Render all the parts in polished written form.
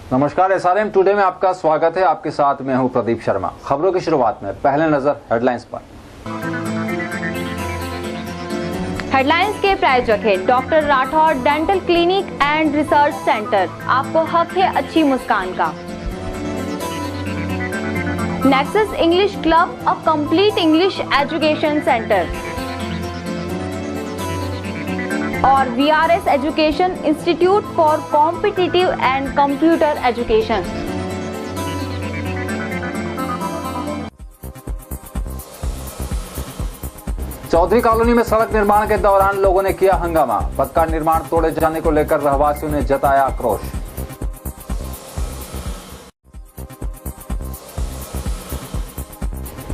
नमस्कार, SRM today में आपका स्वागत है। आपके साथ मैं हूं प्रदीप शर्मा। खबरों की शुरुआत में पहले नजर हेडलाइंस पर। हेडलाइंस के प्रायोजक है doctor Rathore dental clinic and research centre. आपको हक है अच्छी मुस्कान का। Nexus English club, a complete English education centre. और VRS education institute for competitive and computer education. Chaudhary colony में सड़क निर्माण के दौरान लोगों ने किया हंगामा। पक्का निर्माण तोड़े जाने को लेकर रहवासियों ने जताया आक्रोश।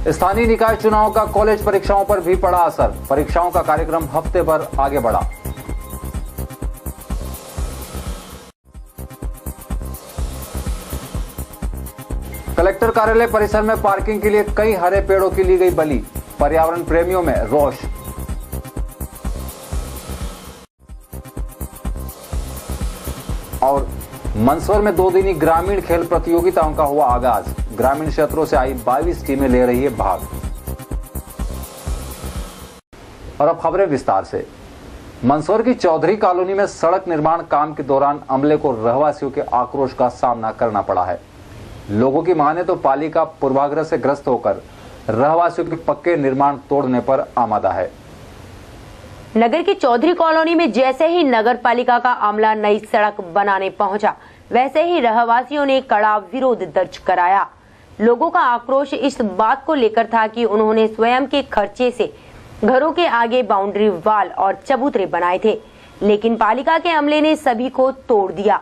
स्थानीय निकाय चुनाव का कॉलेज परीक्षाओं पर भी पड़ा असर। परीक्षाओं का कार्यक्रम हफ्ते भर आगे बढ़ा। कलेक्टर कार्यालय परिसर में पार्किंग के लिए कई हरे पेड़ों की ली गई बलि। पर्यावरण प्रेमियों में रोष। और मंदसौर में 2 दिनी ग्रामीण खेल प्रतियोगिताओं का हुआ आगाज। ग्रामीण क्षेत्रों से आई 22 टीमें ले रही है भाग। और अब खबरें विस्तार से। मंदसौर की चौधरी कॉलोनी में सड़क निर्माण काम के दौरान अमले को रहवासियों के आक्रोश का सामना करना पड़ा है। लोगों की माने तो पालिका पूर्वाग्रह से ग्रस्त होकर रहवासियों के पक्के निर्माण तोड़ने पर आमादा है। नगर की चौधरी कॉलोनी में जैसे ही नगर पालिका का अमला नई सड़क बनाने पहुंचा, वैसे ही रहवासियों ने कड़ा विरोध दर्ज कराया। लोगों का आक्रोश इस बात को लेकर था कि उन्होंने स्वयं के खर्चे से घरों के आगे बाउंड्री वाल और चबूतरे बनाए थे, लेकिन पालिका के अमले ने सभी को तोड़ दिया।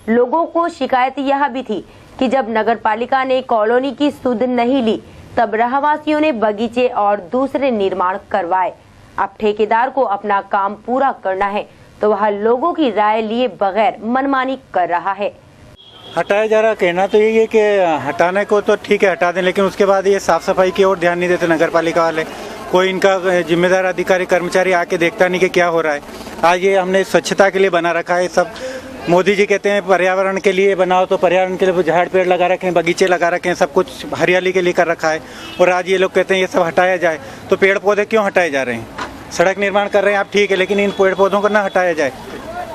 लोगों को शिकायत यह भी थी कि जब नगर पालिका ने कॉलोनी की सुध नहीं ली, तब रहवासियों ने बगीचे और दूसरे निर्माण करवाए। अब ठेकेदार को अपना काम पूरा करना है तो वह लोगों की राय लिए बगैर मनमानी कर रहा है। हटाया जा रहा, कहना तो यही है कि हटाने को तो ठीक है हटा दें, लेकिन उसके बाद ये साफ सफाई की ओर ध्यान नहीं देते नगर पालिका वाले। कोई इनका जिम्मेदार अधिकारी कर्मचारी आके देखता नहीं कि क्या हो रहा है। आज ये हमने स्वच्छता के लिए बना रखा है सब। मोदी जी कहते हैं पर्यावरण के लिए बनाओ, तो पर्यावरण के लिए झाड़ पेड़ लगा रखे हैं, बगीचे लगा रखे हैं, सब कुछ हरियाली के लिए कर रखा है। और आज ये लोग कहते हैं ये सब हटाया जाए, तो पेड़ पौधे क्यों हटाए जा रहे हैं? सड़क निर्माण कर रहे हैं आप, ठीक है, लेकिन इन पेड़ पौधों को ना हटाया जाए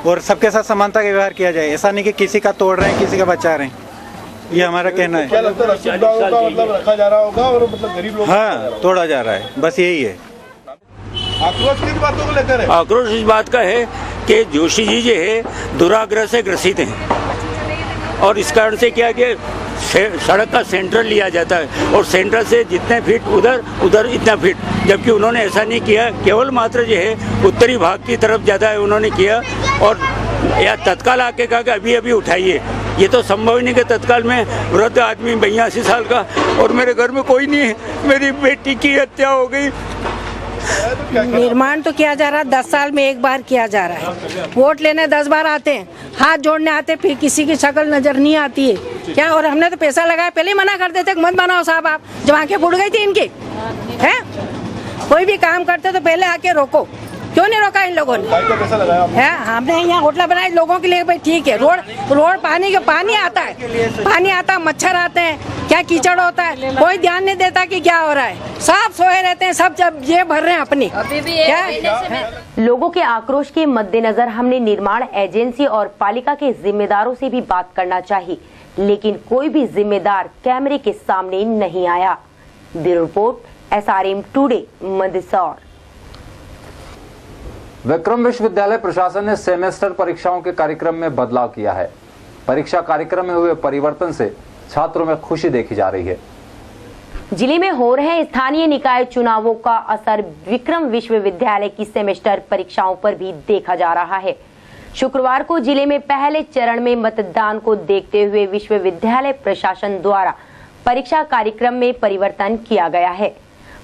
और सबके साथ समानता का व्यवहार किया जाए। ऐसा नहीं कि किसी का तोड़ रहे हैं किसी का बचा रहे हैं। ये हमारा कहना है। क्या लगता है मतलब रखा जा रहा होगा और मतलब गरीब लोग हाँ, तोड़ा जा रहा है, बस यही है। आक्रोश किस बातों को लेकर है? आक्रोश इस बात का है कि जोशी जी जो है दुराग्रह से ग्रसित हैं और इस कारण से क्या कि सड़क का सेंटर लिया जाता है और सेंटर से जितने फीट उधर इतना फीट, जबकि उन्होंने ऐसा नहीं किया। केवल मात्र जो है उत्तरी भाग की तरफ ज़्यादा है उन्होंने किया और या तत्काल आके कहा कि अभी अभी उठाइए। ये तो संभव ही नहीं कि तत्काल में वृद्ध आदमी 82 साल का और मेरे घर में कोई नहीं है, मेरी बेटी की हत्या हो गई। निर्माण तो किया जा रहा है, 10 साल में एक बार किया जा रहा है। वोट लेने 10 बार आते हैं, हाथ जोड़ने आते, फिर किसी की शक्ल नजर नहीं आती है क्या। और हमने तो पैसा लगाया, पहले ही मना कर देते मत बनाओ साहब आप, जब आंखें फूट गई थी इनकी। है कोई भी काम करते तो पहले आके रोको, क्यों नहीं रोका इन लोगों ने? पैसा लगाया है हमने यहाँ होटल बनाए लोगों के लिए, भाई ठीक है। रोड पानी आता है, मच्छर आते हैं, क्या कीचड़ होता है, कोई ध्यान नहीं देता कि क्या हो रहा है। सब सोए रहते हैं, सब जब ये भर रहे हैं अपनी। क्या लोगों के आक्रोश के मद्देनजर हमने निर्माण एजेंसी और पालिका के जिम्मेदारों से भी बात करना चाहिए, लेकिन कोई भी जिम्मेदार कैमरे के सामने नहीं आया। Bureau report, SRM today, Mandsaur. Vikram विश्वविद्यालय प्रशासन ने सेमेस्टर परीक्षाओं के कार्यक्रम में बदलाव किया है। परीक्षा कार्यक्रम में हुए परिवर्तन से छात्रों में खुशी देखी जा रही है। जिले में हो रहे स्थानीय निकाय चुनावों का असर विक्रम विश्वविद्यालय की सेमेस्टर परीक्षाओं पर भी देखा जा रहा है। शुक्रवार को जिले में पहले चरण में मतदान को देखते हुए विश्वविद्यालय प्रशासन द्वारा परीक्षा कार्यक्रम में परिवर्तन किया गया है।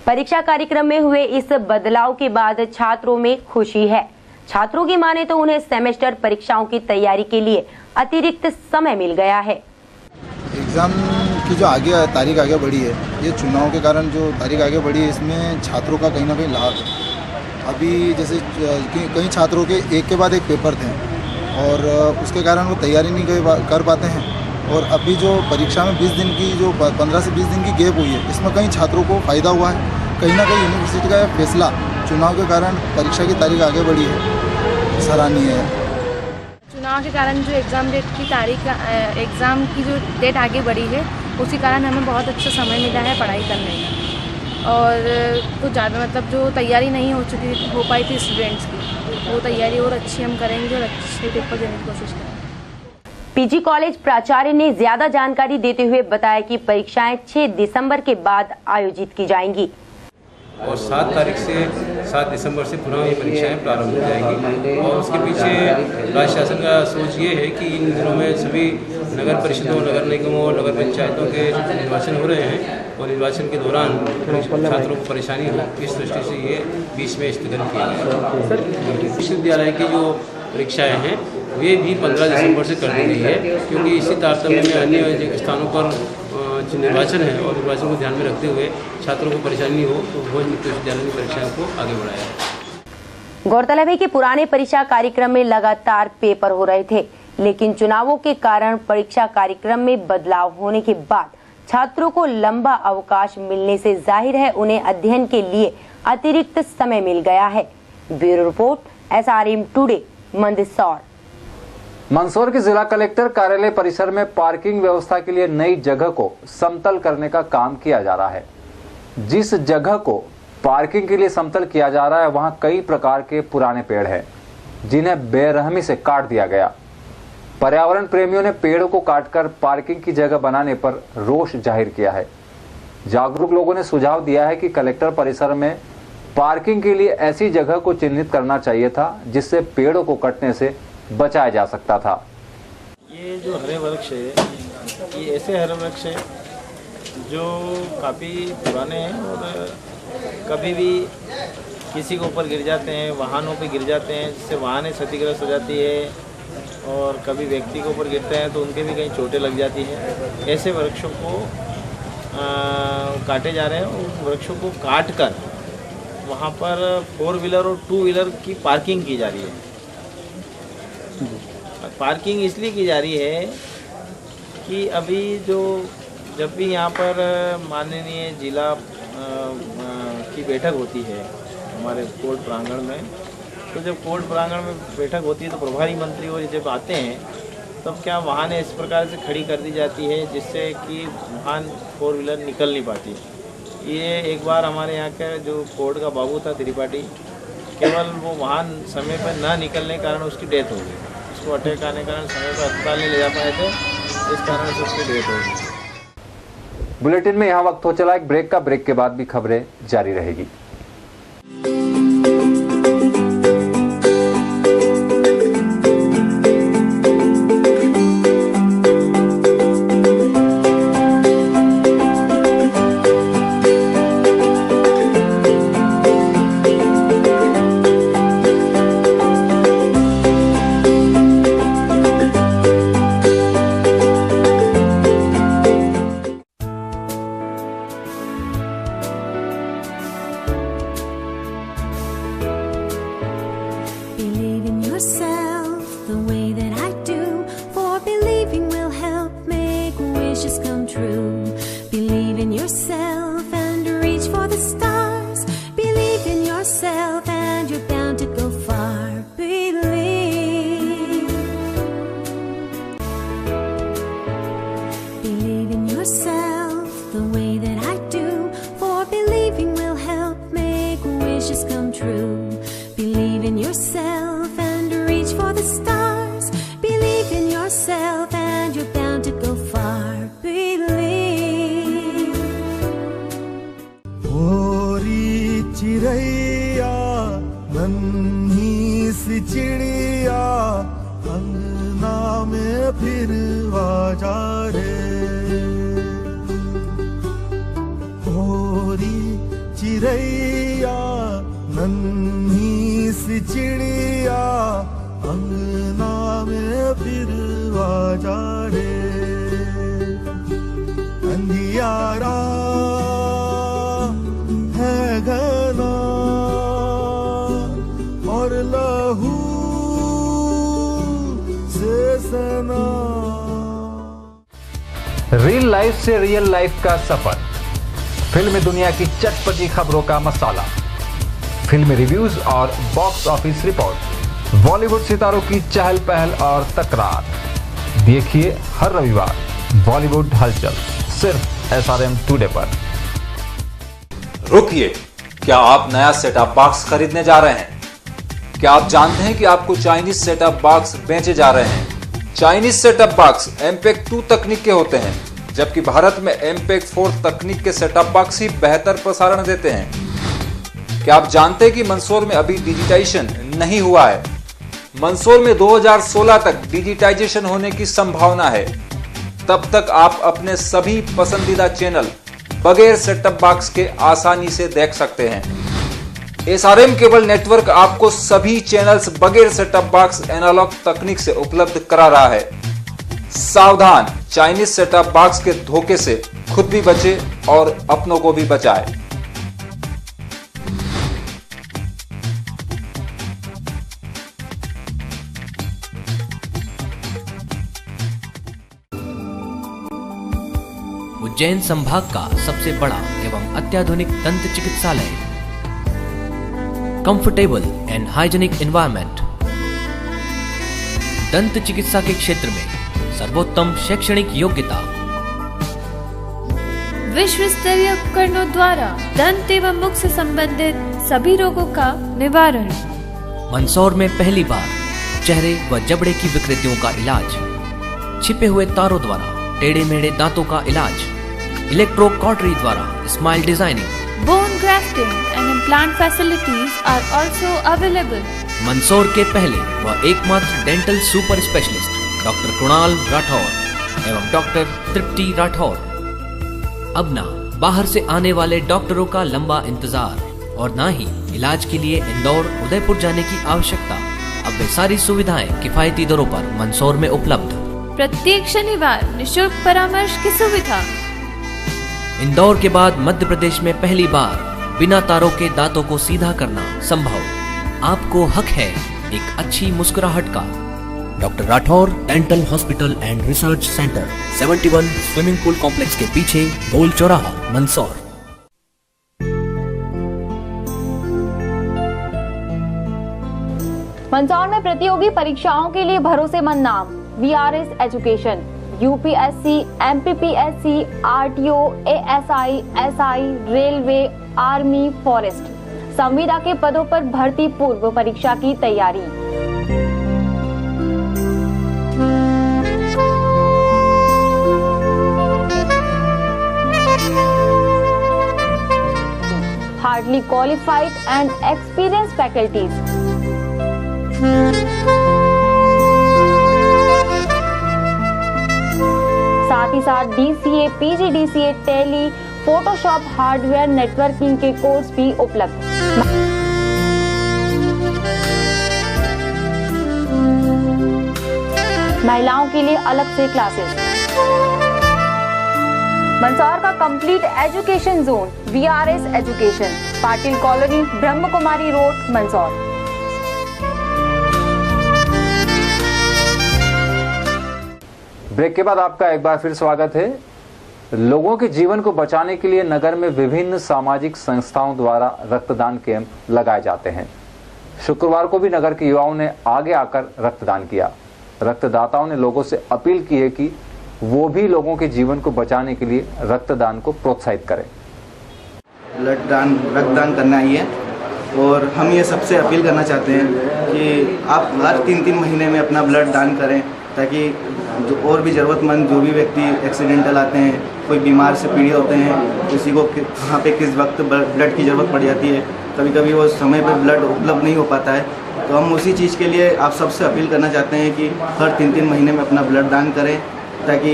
परीक्षा कार्यक्रम में हुए इस बदलाव के बाद छात्रों में खुशी है। छात्रों की माने तो उन्हें सेमेस्टर परीक्षाओं की तैयारी के लिए अतिरिक्त समय मिल गया है। एग्ज़ाम की जो तारीख आगे बढ़ी है, ये चुनाव के कारण जो तारीख आगे बढ़ी है, इसमें छात्रों का कहीं ना कहीं लाभ है। अभी जैसे कई छात्रों के एक के बाद एक पेपर थे और उसके कारण वो तैयारी नहीं कर पाते हैं और अभी जो परीक्षा में 20 दिन की जो 15 से 20 दिन की गैप हुई है, इसमें कई छात्रों को फ़ायदा हुआ है। कहीं ना कहीं यूनिवर्सिटी का फैसला चुनाव के कारण परीक्षा की तारीख आगे बढ़ी है, सराहनीय है। चुनाव के कारण जो एग्ज़ाम डेट की तारीख एग्ज़ाम की जो डेट आगे बढ़ी है, उसी कारण हमें बहुत अच्छा समय मिला है पढ़ाई करने का। और कुछ ज़्यादा मतलब जो तैयारी नहीं हो पाई थी स्टूडेंट्स की, वो तैयारी और अच्छी हम करेंगे और अच्छे पेपर देने की कोशिश करेंगे। पीजी कॉलेज प्राचार्य ने ज्यादा जानकारी देते हुए बताया कि परीक्षाएं 6 दिसंबर के बाद आयोजित की जाएंगी और 7 तारीख से 7 दिसंबर से पुनः ये परीक्षाएं प्रारंभ हो जाएंगी। और उसके पीछे राज्य शासन का सोच ये है कि इन दिनों में सभी नगर परिषदों, नगर निगमों और नगर पंचायतों के निर्वाचन हो रहे हैं और निर्वाचन के दौरान छात्रों को परेशानी हो, इस दृष्टि से ये बीच में स्थगन किया गया। विश्वविद्यालय की जो परीक्षाएँ हैं वे भी 15 दिसंबर से कर दी गई है, क्योंकि इसी तारतम्य में अन्य स्थानों पर जो निर्वाचन है और निर्वाचन को ध्यान में रखते हुए छात्रों को परेशानी हो तो भोज मुक्त विश्वविद्यालय की परीक्षाओं को आगे बढ़ाया है। गौरतलब है कि पुराने परीक्षा कार्यक्रम में लगातार पेपर हो रहे थे, लेकिन चुनावों के कारण परीक्षा कार्यक्रम में बदलाव होने के बाद छात्रों को लंबा अवकाश मिलने से जाहिर है उन्हें अध्ययन के लिए अतिरिक्त समय मिल गया है। Bureau report, SRM today, Mandsaur. Mandsaur के जिला कलेक्टर कार्यालय परिसर में पार्किंग व्यवस्था के लिए नई जगह को समतल करने का काम किया जा रहा है। जिस जगह को पार्किंग के लिए समतल किया जा रहा है वहां कई प्रकार के पुराने पेड़ हैं, जिन्हें बेरहमी से काट दिया गया। पर्यावरण प्रेमियों ने पेड़ों को काटकर पार्किंग की जगह बनाने पर रोष जाहिर किया है। जागरूक लोगों ने सुझाव दिया है कि कलेक्टर परिसर में पार्किंग के लिए ऐसी जगह को चिन्हित करना चाहिए था जिससे पेड़ों को कटने से बचाया जा सकता था। ये जो हरे वृक्ष है, ये ऐसे हरे वृक्ष है जो काफ़ी पुराने हैं और कभी भी किसी के ऊपर गिर जाते हैं, वाहनों पे गिर जाते हैं, जिससे वाहनें क्षतिग्रस्त हो जाती है और कभी व्यक्ति के ऊपर गिरते हैं तो उनके भी कहीं चोटें लग जाती हैं। ऐसे वृक्षों को काटे जा रहे हैं और उन वृक्षों को काट कर वहाँ पर 4 व्हीलर और 2 व्हीलर की पार्किंग की जा रही है। पार्किंग इसलिए की जा रही है कि अभी जब भी यहाँ पर माननीय जिला की बैठक होती है हमारे कोर्ट प्रांगण में, तो जब कोर्ट प्रांगण में बैठक होती है तो प्रभारी मंत्री और जब आते हैं तब क्या वाहनें इस प्रकार से खड़ी कर दी जाती है जिससे कि वाहन 4 व्हीलर निकल नहीं पाती। ये एक बार हमारे यहाँ का जो कोर्ट का बाबू था त्रिपाठी, केवल वो वाहन समय पर ना निकलने के कारण उसकी डेथ हो गई। उसको अटैक आने के कारण समय पर अस्पताल नहीं ले जा पाए थे, इस कारण से उसकी डेथ हो गई। बुलेटिन में यहाँ वक्त हो चला एक ब्रेक का। ब्रेक के बाद भी खबरें जारी रहेगी। चिड़ैया नन्ही सी चिड़िया अंगना में फिर आजा रे, होरी चिड़ैया नन्ही सी चिड़िया अंगना में फिर आजा रे, अंधियारा है घना और लहू से सना। रियल लाइफ से रियल लाइफ का सफर, फिल्म दुनिया की चटपटी खबरों का मसाला, फिल्मी रिव्यूज और बॉक्स ऑफिस रिपोर्ट, बॉलीवुड सितारों की चहल पहल और तकरार। देखिए हर रविवार बॉलीवुड हलचल सिर्फ SRM टुडे पर। रुकिए, क्या आप नया सेटअप बॉक्स खरीदने जा रहे हैं? क्या आप जानते हैं कि आपको चाइनीज सेटअप बॉक्स बेचे जा रहे हैं? चाइनीज सेटअप बॉक्स MPEG 2 तकनीक के होते हैं, जबकि भारत में MPEG 4 तकनीक के सेटअप बॉक्स ही बेहतर प्रसारण देते हैं। क्या आप जानते हैं कि मंदसौर में अभी डिजिटाइजेशन नहीं हुआ है? मंदसौर में 2016 तक डिजिटाइजेशन होने की संभावना है। तब तक आप अपने सभी पसंदीदा चैनल बगैर सेटअप बॉक्स के आसानी से देख सकते हैं। SRM केबल नेटवर्क आपको सभी चैनल्स बगैर सेटअप बॉक्स एनालॉग तकनीक से उपलब्ध करा रहा है। सावधान, चाइनीज सेटअप बॉक्स के धोखे से खुद भी बचे और अपनों को भी बचाए। उज्जैन संभाग का सबसे बड़ा एवं अत्याधुनिक दंत चिकित्सालय, कंफर्टेबल एंड हाइजीनिक एनवायरनमेंट। दंत चिकित्सा के क्षेत्र में सर्वोत्तम शैक्षणिक योग्यता, विश्व स्तरीय उपकरणों द्वारा दंत एवं मुख से संबंधित सभी रोगों का निवारण। मंदसौर में पहली बार चेहरे व जबड़े की विकृतियों का इलाज, छिपे हुए तारों द्वारा टेढ़े मेढ़े दांतों का इलाज, इलेक्ट्रो कॉटरी द्वारा smile designing, bone grafting and implant facilities are also available. Mandsaur के पहले व एकमात्र dental super specialist doctor Kunal Rathore एवं डॉक्टर तृप्ति राठौर। अब ना बाहर से आने वाले डॉक्टरों का लंबा इंतजार और ना ही इलाज के लिए इंदौर उदयपुर जाने की आवश्यकता। अब वे सारी सुविधाएं किफायती दरों पर मंदसौर में उपलब्ध। प्रत्येक शनिवार निःशुल्क परामर्श की सुविधा। इंदौर के बाद मध्य प्रदेश में पहली बार बिना तारों के दांतों को सीधा करना संभव। आपको हक है एक अच्छी मुस्कुराहट का। Doctor Rathore dental hospital and research centre, 71 swimming pool complex के पीछे, गोल चौराहा, मंदसौर। मंदसौर में प्रतियोगी परीक्षाओं के लिए भरोसेमंद नाम VRS education. UPSC, MPPSC, RTO, ASI, SI, railway, army, forest, संविदा के पदों पर भर्ती पूर्व परीक्षा की तैयारी। Hardly qualified and experience faculties. साथ ही साथ DCA, PGDCA, tally, Photoshop, hardware, networking के कोर्स भी उपलब्ध। महिलाओं के लिए अलग से क्लासेस। मंदसौर का complete education zone VRS education, Patil colony, Brahma Kumari road, Mandsaur. Break के बाद आपका एक बार फिर स्वागत है। लोगों के जीवन को बचाने के लिए नगर में विभिन्न सामाजिक संस्थाओं द्वारा रक्तदान कैंप लगाए जाते हैं। शुक्रवार को भी नगर के युवाओं ने आगे आकर रक्तदान किया। रक्तदाताओं ने लोगों से अपील की है कि वो भी लोगों के जीवन को बचाने के लिए रक्तदान को प्रोत्साहित करें। रक्तदान करना ही है और हम ये सबसे अपील करना चाहते हैं कि आप हर 3-3 महीने में अपना ब्लड दान करें, ताकि जो और भी ज़रूरतमंद जो भी व्यक्ति एक्सीडेंटल आते हैं, कोई बीमार से पीड़ित होते हैं, किसी को कहाँ पे किस वक्त ब्लड की ज़रूरत पड़ जाती है, कभी कभी वो समय पर ब्लड उपलब्ध नहीं हो पाता है। तो हम उसी चीज़ के लिए आप सबसे अपील करना चाहते हैं कि हर 3-3 महीने में अपना ब्लड दान करें, ताकि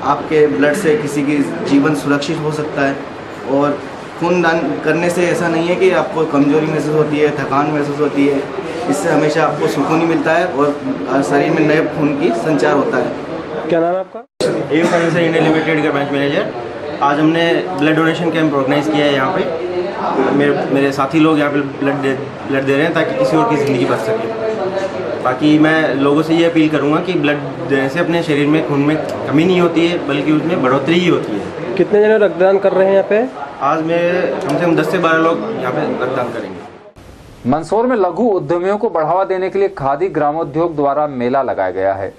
आपके ब्लड से किसी की जीवन सुरक्षित हो सकता है। और खून दान करने से ऐसा नहीं है कि आपको कमजोरी महसूस होती है, थकान महसूस होती है, इससे हमेशा आपको सुकून ही मिलता है और शरीर में नए खून की संचार होता है। क्या नाम है आपका? एम फाइनेंशियल इंडिया लिमिटेड का ब्रांच मैनेजर। आज हमने ब्लड डोनेशन कैंप ऑर्गेनाइज किया है यहाँ पे। मेरे साथी लोग यहाँ पे ब्लड दे रहे हैं ताकि किसी और की ज़िंदगी बच सके। बाकी मैं लोगों से ये अपील करूँगा कि ब्लड देने से अपने शरीर में खून में कमी नहीं होती है, बल्कि उसमें बढ़ोतरी ही होती है। कितने जने रक्तदान कर रहे हैं यहाँ पे? आज में कम से कम 10 से 12 लोग यहाँ पे रक्तदान करेंगे। मंदसौर में लघु उद्यमियों को बढ़ावा देने के लिए खादी ग्रामोद्योग द्वारा मेला लगाया गया है।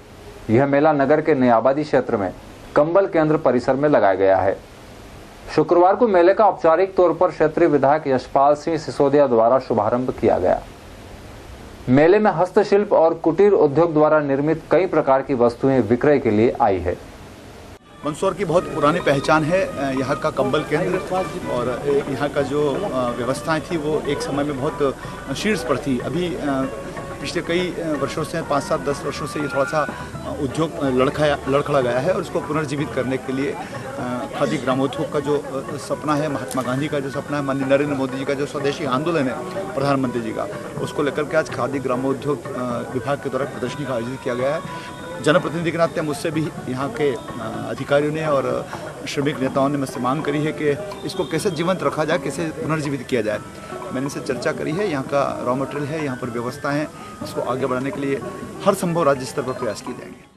यह मेला नगर के नयाबादी क्षेत्र में कंबल केंद्र परिसर में लगाया गया है। शुक्रवार को मेले का औपचारिक तौर पर क्षेत्रीय विधायक यशपाल सिंह सिसोदिया द्वारा शुभारंभ किया गया। मेले में हस्तशिल्प और कुटीर उद्योग द्वारा निर्मित कई प्रकार की वस्तुएं विक्रय के लिए आई है। मंदसौर की बहुत पुरानी पहचान है यहाँ का कंबल केंद्र, और यहाँ का जो व्यवस्थाएं थी वो एक समय में बहुत शीर्ष पर थी। अभी पिछले कई वर्षों से 5, 7, 10 वर्षों से ये थोड़ा सा उद्योग लड़खड़ा गया है, और उसको पुनर्जीवित करने के लिए खादी ग्रामोद्योग का जो सपना है, महात्मा गांधी का जो सपना है, माननीय नरेंद्र मोदी जी का जो स्वदेशी आंदोलन है प्रधानमंत्री जी का, उसको लेकर के आज खादी ग्रामोद्योग विभाग के द्वारा प्रदर्शनी का आयोजित किया गया है। जनप्रतिनिधि के नाते मुझसे भी यहाँ के अधिकारियों ने और श्रमिक नेताओं ने मुझसे मांग करी है कि इसको कैसे जीवंत रखा जाए, कैसे पुनर्जीवित किया जाए। मैंने इनसे चर्चा करी है। यहाँ का रॉ मटेरियल है, यहाँ पर व्यवस्था है, इसको आगे बढ़ाने के लिए हर संभव राज्य स्तर पर प्रयास किए जाएंगे।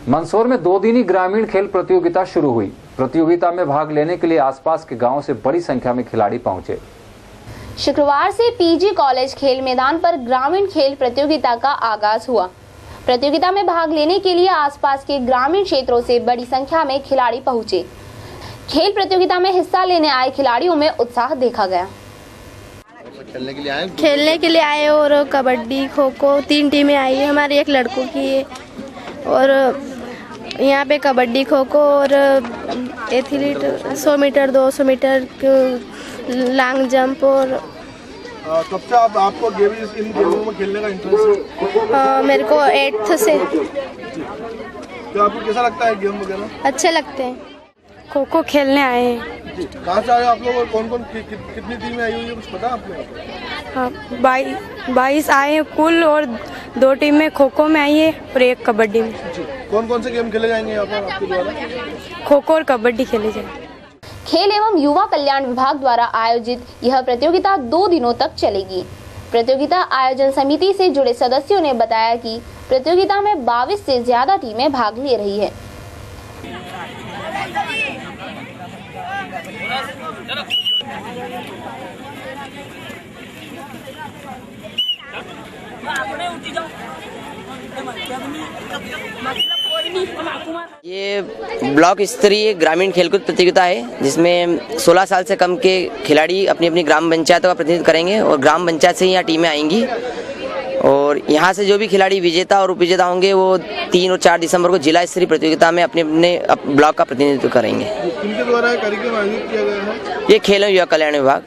मंदसौर में 2 दिनी ग्रामीण खेल प्रतियोगिता शुरू हुई। प्रतियोगिता में भाग लेने के लिए आसपास के गांवों से बड़ी संख्या में खिलाड़ी पहुंचे। शुक्रवार से पीजी कॉलेज खेल मैदान पर ग्रामीण खेल प्रतियोगिता का आगाज हुआ। प्रतियोगिता में भाग लेने के लिए आसपास के ग्रामीण क्षेत्रों से बड़ी संख्या में खिलाड़ी पहुंचे। खेल प्रतियोगिता में हिस्सा लेने आए खिलाड़ियों में उत्साह देखा गया। खेलने के लिए आए और कबड्डी, खो खो 3 टीमें आई है। हमारे एक लड़कों की है, और यहाँ पे कबड्डी, खो खो और athlete 100 metre, 200 metre, long jump. और कब से आपको इन गेमों में खेलने का इंटरेस्ट है? मेरे को 8th से। तो आपको कैसा लगता है गेम वगैरह? अच्छे लगते हैं। खो खो खेलने आए हैं। कहाँ से आए आप लोग, और कौन-कौन कितनी टीमें आई हुई है, कुछ पता है आपको? हाँ, 22 आए हैं कुल, और 2 टीमें खो खो में आई है और 1 कबड्डी में। कौन-कौन से गेम खेले जाएंगे यहाँ पर आपके द्वारा? खो खो और कबड्डी खेले जाएंगे। खेल एवं युवा कल्याण विभाग द्वारा आयोजित यह प्रतियोगिता 2 दिनों तक चलेगी। प्रतियोगिता आयोजन समिति से जुड़े सदस्यों ने बताया कि प्रतियोगिता में 22 से ज्यादा टीमें भाग ले रही है। ये ब्लॉक स्तरीय ग्रामीण खेलकूद प्रतियोगिता है, जिसमें 16 साल से कम के खिलाड़ी अपनी अपनी ग्राम पंचायतों का प्रतिनिधित्व करेंगे, और ग्राम पंचायत से ही यहाँ टीमें आएंगी। और यहाँ से जो भी खिलाड़ी विजेता और उपविजेता होंगे वो 3 और 4 दिसंबर को जिला स्तरीय प्रतियोगिता में अपने अपने ब्लॉक का प्रतिनिधित्व करेंगे। किनके द्वारा कार्यक्रम आयोजित किया गया है? ये खेल एवं युवा कल्याण विभाग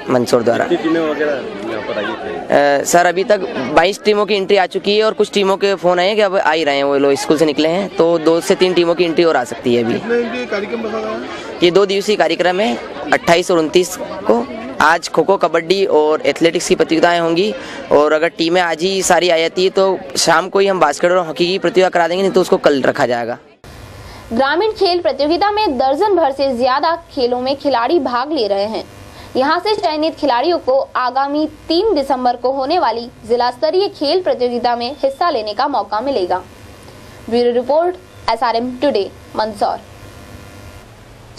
मंदसौर द्वारा। टीमें वगैरह यहाँ पर आई? सर अभी तक 22 टीमों की एंट्री आ चुकी है, और कुछ टीमों के फोन आए हैं कि अब आ ही रहे हैं, वो लोग स्कूल से निकले हैं, तो 2 से 3 टीमों की एंट्री और आ सकती है। अभी कार्यक्रम रखा गया है? ये 2 दिवसीय कार्यक्रम है। 28 और 29 को आज खो खो, कबड्डी और एथलेटिक्स की प्रतियोगिताएं होंगी, और अगर टीमें आज ही सारी आ जाती है तो शाम को ही हम बास्केटबॉल और हॉकी की प्रतियोगिता करा देंगे, नहीं तो उसको कल रखा जाएगा। ग्रामीण खेल प्रतियोगिता में दर्जन भर से ज्यादा खेलों में खिलाड़ी भाग ले रहे हैं। यहां से चयनित खिलाड़ियों को आगामी 3 दिसंबर को होने वाली जिला स्तरीय खेल प्रतियोगिता में हिस्सा लेने का मौका मिलेगा। Bureau report, SRM today, Mandsaur.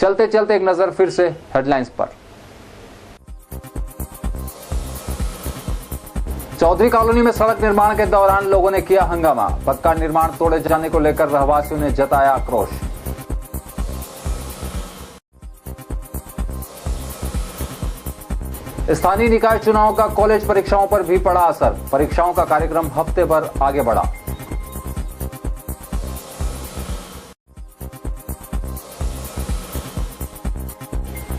चलते चलते एक नजर फिर से हेडलाइंस पर। चौधरी कॉलोनी में सड़क निर्माण के दौरान लोगों ने किया हंगामा। पक्का निर्माण तोड़े जाने को लेकर रहवासियों ने जताया आक्रोश। स्थानीय निकाय चुनाव का कॉलेज परीक्षाओं पर भी पड़ा असर। परीक्षाओं का कार्यक्रम हफ्ते भर आगे बढ़ा।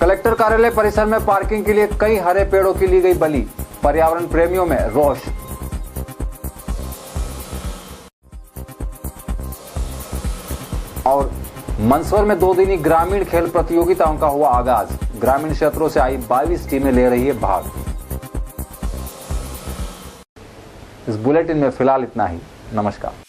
कलेक्टर कार्यालय परिसर में पार्किंग के लिए कई हरे पेड़ों की ली गई बलि। पर्यावरण प्रेमियों में रोष। और मंदसौर में 2 दिनी ग्रामीण खेल प्रतियोगिताओं का हुआ आगाज। ग्रामीण क्षेत्रों से आई 22 टीमें ले रही है भाग। इस बुलेटिन में फिलहाल इतना ही। नमस्कार।